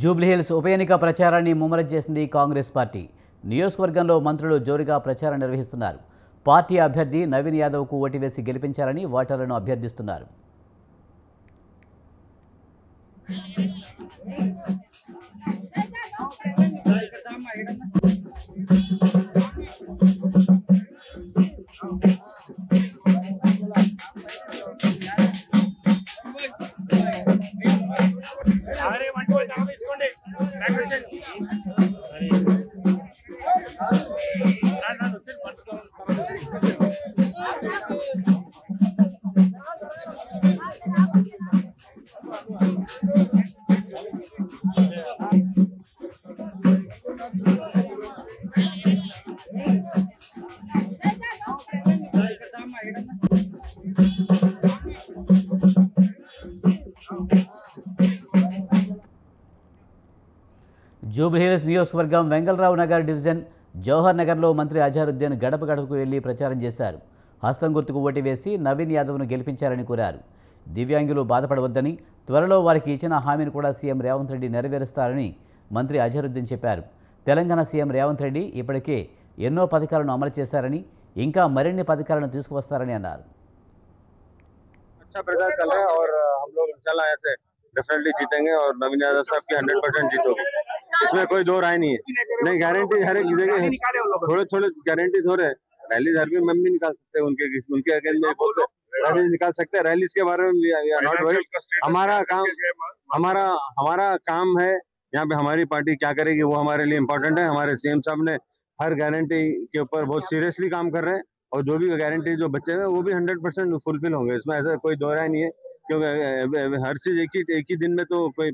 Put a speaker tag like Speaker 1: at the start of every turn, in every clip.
Speaker 1: జూబ్లీహిల్స్ ఉప ఎన్నిక ప్రచారాన్ని ముమ్మరం చేసింది కాంగ్రెస్ పార్టీ. నియోజకవర్గంలో మంత్రులు జోరుగా ప్రచారం నిర్వహిస్తున్నారు. పార్టీ అభ్యర్థి నవీన్ యాదవ్కు ఓటు వేసి గెలిపించాలని ఓటర్లను అభ్యర్థిస్తున్నారు. జూబ్లీహిల్స్ నియోజకవర్గం వెంగళరావు నగర్ డివిజన్ జవహర్ నగర్లో మంత్రి అజారుద్దీన్ గడప గడపకు వెళ్లి ప్రచారం చేశారు. హస్తం గుర్తుకు ఓటు వేసి నవీన్ యాదవ్ను గెలిపించారని కోరారు. దివ్యాంగులు బాధపడవద్దని, త్వరలో వారికి ఇచ్చిన హామీని కూడా సీఎం రేవంత్ రెడ్డి నెరవేరుస్తారని మంత్రి అజారుద్దీన్ చెప్పారు. తెలంగాణ సీఎం రేవంత్ రెడ్డి ఇప్పటికే ఎన్నో పథకాలను అమలు చేశారని, ఇంకా మరిన్ని పథకాలను తీసుకువస్తారని అన్నారు.
Speaker 2: डेफिनेटली जीतेंगे और नवीन यादव साहब की 100% जीतोगे, इसमें कोई दो राय नहीं है। नहीं गारंटी हर एक जगह थोड़े थोड़े गारंटीज हो रहे हैं। रैली हर भी हम भी निकाल सकते हैं, उनके अगेंस्ट में बहुत रैली निकाल सकते हैं। रैलीज के बारे में नॉट वरी। हमारा काम है यहाँ पे, हमारी पार्टी क्या करेगी वो हमारे लिए इम्पोर्टेंट है। हमारे सीएम साहब ने हर गारंटी के ऊपर बहुत सीरियसली काम कर रहे हैं और जो भी गारंटी जो बच्चे हैं वो भी 100% फुलफिल होंगे, इसमें ऐसा कोई दो राय नहीं है। क्योंकि हर चीज एक ही दिन में तो कोई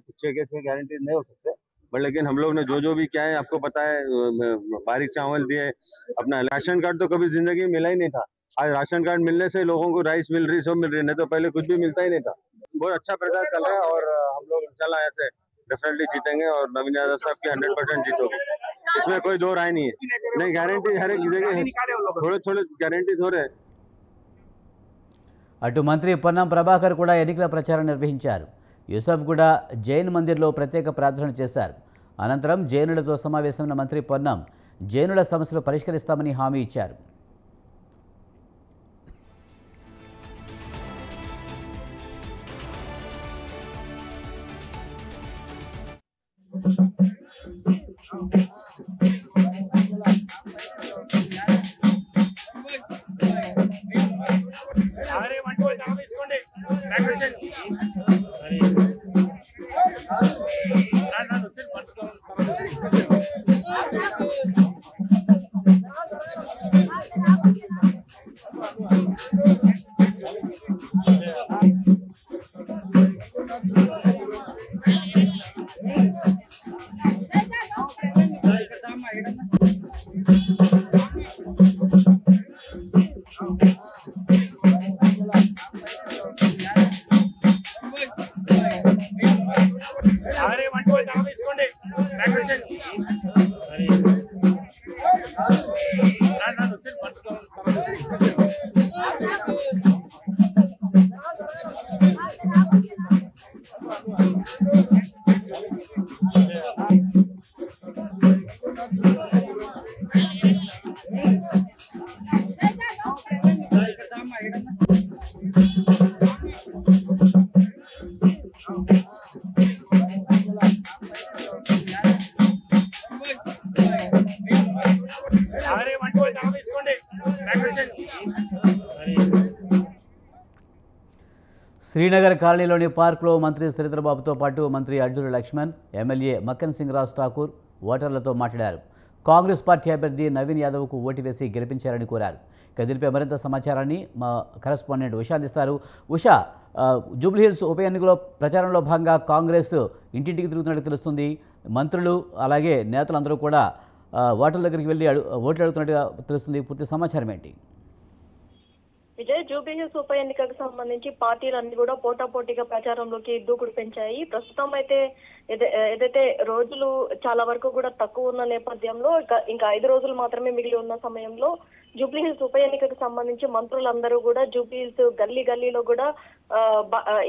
Speaker 2: गारंटी नहीं हो सकते, बट लेकिन हम लोग ने जो भी क्या है आपको पता है, बारीक चावल दिए। अपना राशन कार्ड तो कभी जिंदगी में मिला ही नहीं था, आज राशन कार्ड मिलने से लोगों को राइस मिल रही, सब मिल रही, नहीं तो पहले कुछ भी मिलता ही नहीं था। बहुत अच्छा प्रचार चल रहा है और हम लोग इंशाल्लाह ऐसे डेफिनेटली जीतेंगे और नवीन यादव साहब की 100% जीतोगे, इसमें कोई दो राय नहीं है। नहीं गारंटी हर एक जगह थोड़े थोड़े गारंटीज हो रहे हैं।
Speaker 1: అటు మంత్రి పొన్నం ప్రభాకర్ కూడా ఎన్నికల ప్రచారం నిర్వహించారు. యూసఫ్గూడ జైన్ మందిర్లో ప్రత్యేక ప్రార్థన చేశారు. అనంతరం జైనులతో సమావేశమైన మంత్రి పొన్నం జైనుల సమస్యలు పరిష్కరిస్తామని హామీ ఇచ్చారు. శ్రీనగర్ కాలనీలోని పార్క్లో మంత్రి శ్రీధర్బాబుతో పాటు మంత్రి అడ్డూరి లక్ష్మణ్, ఎమ్మెల్యే మక్కన్ సింగ్ రాజ్ ఠాకూర్ ఓటర్లతో మాట్లాడారు. కాంగ్రెస్ పార్టీ అభ్యర్థి నవీన్ యాదవ్కు ఓటు వేసి గెలిపించారని కోరారు. దీనిపై మరింత సమాచారాన్ని మా కరెస్పాండెంట్ ఉషా అందిస్తారు. ఉషా, జూబ్లీహిల్స్ ఉప ఎన్నికలో ప్రచారంలో భాగంగా కాంగ్రెస్ ఇంటింటికి తిరుగుతున్నట్టు తెలుస్తుంది. మంత్రులు అలాగే నేతలందరూ కూడా ఓటర్ల దగ్గరికి వెళ్ళి ఓట్లు అడుగుతున్నట్టుగా తెలుస్తుంది. పూర్తి సమాచారం ఏంటి?
Speaker 3: విజయ్, జూబ్లీహిల్స్ ఉప ఎన్నికకు సంబంధించి పార్టీలన్నీ కూడా పోటాపోటీగా ప్రచారంలోకి దూకుడు పెంచాయి. ప్రస్తుతం అయితే ఏదైతే రోజులు చాలా వరకు కూడా తక్కువ ఉన్న నేపథ్యంలో ఇంకా 5 రోజులు మాత్రమే మిగిలి ఉన్న సమయంలో జూబ్లీ హిల్స్ ఉప ఎన్నికకు సంబంధించి మంత్రులందరూ కూడా జూబ్లీ హిల్స్ గల్లీలో కూడా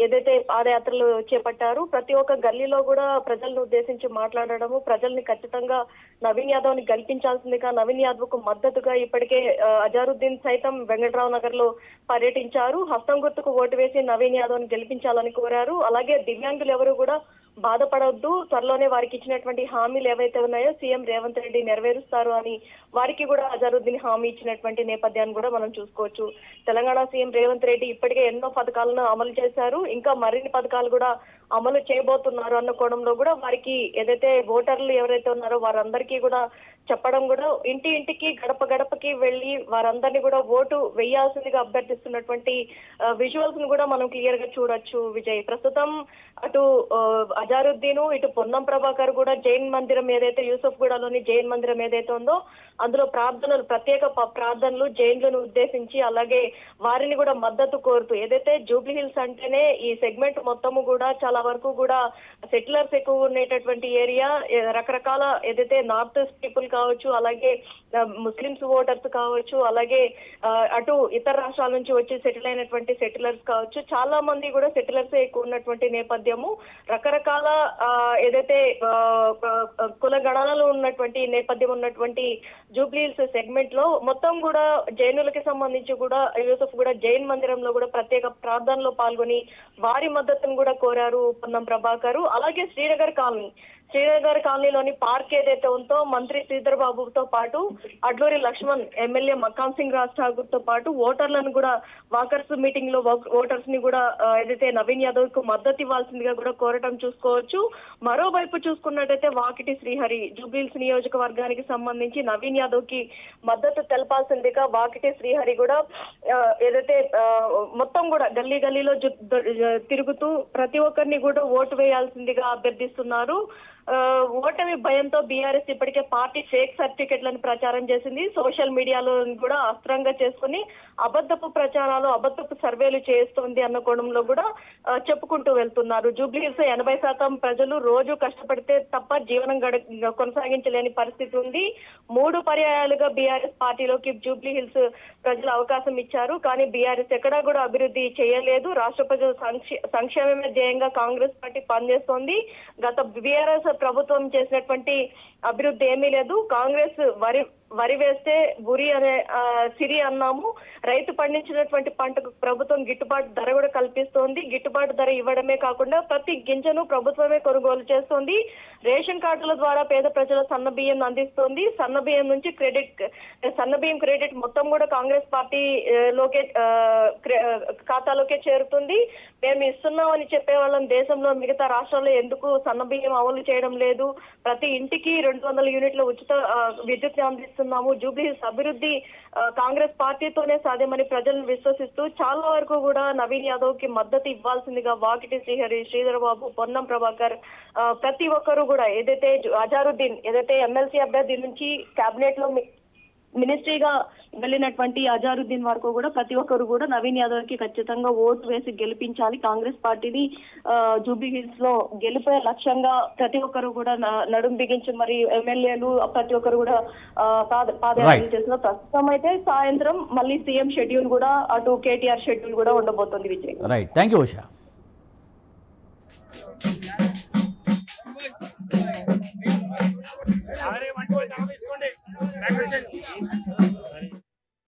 Speaker 3: ఏదైతే పాదయాత్రలు చేపట్టారు, ప్రతి ఒక్క గల్లీలో కూడా ప్రజలను ఉద్దేశించి మాట్లాడడము, ప్రజల్ని ఖచ్చితంగా నవీన్ యాదవ్ ని గెలిపించాల్సిందిగా, నవీన్ యాదవ్ కు మద్దతుగా ఇప్పటికే అజారుద్దీన్ సైతం వెంకట్రావు నగర్ లో పర్యటించారు. హస్తం గుర్తుకు ఓటు వేసి నవీన్ యాదవ్ ని గెలిపించాలని కోరారు. అలాగే దివ్యాంగులు ఎవరు కూడా బాధపడవద్దు, త్వరలోనే వారికి ఇచ్చినటువంటి హామీలు ఏవైతే ఉన్నాయో సీఎం రేవంత్ రెడ్డి నెరవేరుస్తారు అని వారికి కూడా అజారుద్దీన్ హామీ ఇచ్చినటువంటి నేపథ్యాన్ని కూడా మనం చూసుకోవచ్చు. తెలంగాణ సీఎం రేవంత్ రెడ్డి ఇప్పటికే ఎన్నో పథకాలను అమలు చేశారు, ఇంకా మరిన్ని పథకాలు కూడా అమలు చేయబోతున్నారు అన్న కోణంలో కూడా వారికి ఏదైతే ఓటర్లు ఎవరైతే ఉన్నారో వారందరికీ కూడా చెప్పడం కూడా ఇంటికి గడపకి వెళ్లి వారందరినీ కూడా ఓటు వేయాల్సిందిగా అభ్యర్థిస్తున్నటువంటి విజువల్స్ ను కూడా మనం క్లియర్ గా చూడొచ్చు. విజయ్, ప్రస్తుతం అటు అజారుద్దీన్ ఇటు పొన్నం ప్రభాకర్ కూడా జైన్ మందిరం ఏదైతే యూసఫ్ గూడలోని జైన్ మందిరం ఏదైతే ఉందో అందులో ప్రార్థనలు, ప్రత్యేక ప్రార్థనలు జైన్లను ఉద్దేశించి అలాగే వారిని కూడా మద్దతు కోరుతూ, ఏదైతే జూబ్లీ హిల్స్ అంటేనే ఈ సెగ్మెంట్ మొత్తము కూడా చాలా వరకు కూడా సెటిలర్స్ ఎక్కువ ఉండేటటువంటి ఏరియా, రకరకాల ఏదైతే నార్త్ ఈస్ట్ పీపుల్ కావచ్చు, అలాగే ముస్లిమ్స్ ఓటర్స్ కావచ్చు, అలాగే అటు ఇతర రాష్ట్రాల నుంచి వచ్చి సెటిల్ అయినటువంటి సెటిలర్స్ కావచ్చు, చాలా మంది కూడా సెటిలర్స్ ఎక్కువ ఉన్నటువంటి నేపథ్యము, రకరకాల ఏదైతే కుల గణాలలో ఉన్నటువంటి నేపథ్యం ఉన్నటువంటి జూబ్లీ హిల్స్ సెగ్మెంట్ లో మొత్తం కూడా జైనులకి సంబంధించి కూడా యూసఫ్ కూడా జైన్ మందిరంలో కూడా ప్రత్యేక ప్రార్థనలో పాల్గొని వారి మద్దతును కూడా కోరారు పొన్నం ప్రభాకర్. అలాగే శ్రీనగర్ కాలనీలోని పార్క్ ఏదైతే ఉందో మంత్రి శ్రీధర్ బాబుతో పాటు అడ్లూరి లక్ష్మణ్, ఎమ్మెల్యే మక్కాన్ సింగ్ రాజ్ ఠాకూర్ తో పాటు ఓటర్లను కూడా వాకర్స్ మీటింగ్ లో ఓటర్స్ ని కూడా ఏదైతే నవీన్ యాదవ్ కు మద్దతు ఇవ్వాల్సిందిగా కూడా కోరటం చూసుకోవచ్చు. మరోవైపు చూసుకున్నట్టయితే వాకిటి శ్రీహరి జూబ్లీహిల్స్ నియోజకవర్గానికి సంబంధించి నవీన్ యాదవ్ కి మద్దతు తెలపాల్సిందిగా వాకిటి శ్రీహరి కూడా ఏదైతే మొత్తం కూడా గల్లీలో తిరుగుతూ ప్రతి ఒక్కరిని కూడా ఓటు వేయాల్సిందిగా అభ్యర్థిస్తున్నారు. ఓటమి భయంతో బీఆర్ఎస్ ఇప్పటికే పార్టీ ఫేక్ సర్టిఫికెట్లను ప్రచారం చేసింది. సోషల్ మీడియాలో కూడా అస్త్రంగా చేసుకుని అబద్ధపు ప్రచారాలు, అబద్ధపు సర్వేలు చేస్తుంది అన్న కోణంలో కూడా చెప్పుకుంటూ వెళ్తున్నారు. జూబ్లీహిల్స్ 80% ప్రజలు రోజు కష్టపడితే తప్ప జీవనం కొనసాగించలేని పరిస్థితి ఉంది. 3 పర్యాయాలుగా బీఆర్ఎస్ పార్టీలోకి జూబ్లీహిల్స్ ప్రజలు అవకాశం ఇచ్చారు, కానీ బీఆర్ఎస్ ఎక్కడా కూడా అభివృద్ధి చేయలేదు. రాష్ట్ర ప్రజల సంక్షేమమే ధ్యేయంగా కాంగ్రెస్ పార్టీ పనిచేస్తోంది. గత బీఆర్ఎస్ ప్రభుత్వం చేసినటువంటి అభివృద్ధి ఏమీ లేదు. కాంగ్రెస్ వరి వేస్తే గురి అనే సిరి అన్నాము. రైతు పండించినటువంటి పంటకు ప్రభుత్వం గిట్టుబాటు ధర కూడా కల్పిస్తోంది. గిట్టుబాటు ధర ఇవ్వడమే కాకుండా ప్రతి గింజను ప్రభుత్వమే కొనుగోలు చేస్తోంది. రేషన్ కార్డుల ద్వారా పేద ప్రజల సన్న బియ్యం అందిస్తోంది. సన్న బియ్యం నుంచి సన్న బియ్యం క్రెడిట్ మొత్తం కూడా కాంగ్రెస్ పార్టీ ఖాతాలోకే చేరుతుంది. మేము ఇస్తున్నామని చెప్పే వాళ్ళం దేశంలో మిగతా రాష్ట్రాల్లో ఎందుకు సన్న బియ్యం అమలు చేయడం లేదు? ప్రతి ఇంటికి 200 యూనిట్ల ఉచిత విద్యుత్ అందిస్తున్నాము. జూబ్లీహిల్స్ అభివృద్ధి కాంగ్రెస్ పార్టీతోనే సాధ్యమని ప్రజలను విశ్వసిస్తూ చాలా వరకు కూడా నవీన్ యాదవ్ కి మద్దతు ఇవ్వాల్సిందిగా వాకిటి శ్రీహరి, శ్రీధర్ బాబు, పొన్నం ప్రభాకర్ ప్రతి ఒక్కరు కూడా ఏదైతే అజారుద్దీన్ ఏదైతే ఎమ్మెల్సీ అభ్యర్థి నుంచి కేబినెట్ లో మినిస్ట్రీగా వెళ్ళినటువంటి అజారుద్దీన్ వరకు కూడా ప్రతి ఒక్కరు కూడా నవీన్ యాదవ్ కి ఖచ్చితంగా ఓటు వేసి గెలిపించాలి. కాంగ్రెస్ పార్టీని జూబ్లీహిల్స్ లో గెలిపే లక్ష్యంగా ప్రతి ఒక్కరు కూడా నడుం బిగించి మరి ఎమ్మెల్యేలు ప్రతి ఒక్కరు కూడా పాదయాత్ర చేసిన ప్రస్తుతం అయితే సాయంత్రం మళ్ళీ సీఎం షెడ్యూల్ కూడా అటు కేటీఆర్ షెడ్యూల్ కూడా ఉండబోతుంది. Vijay,
Speaker 1: right, thank you Usha.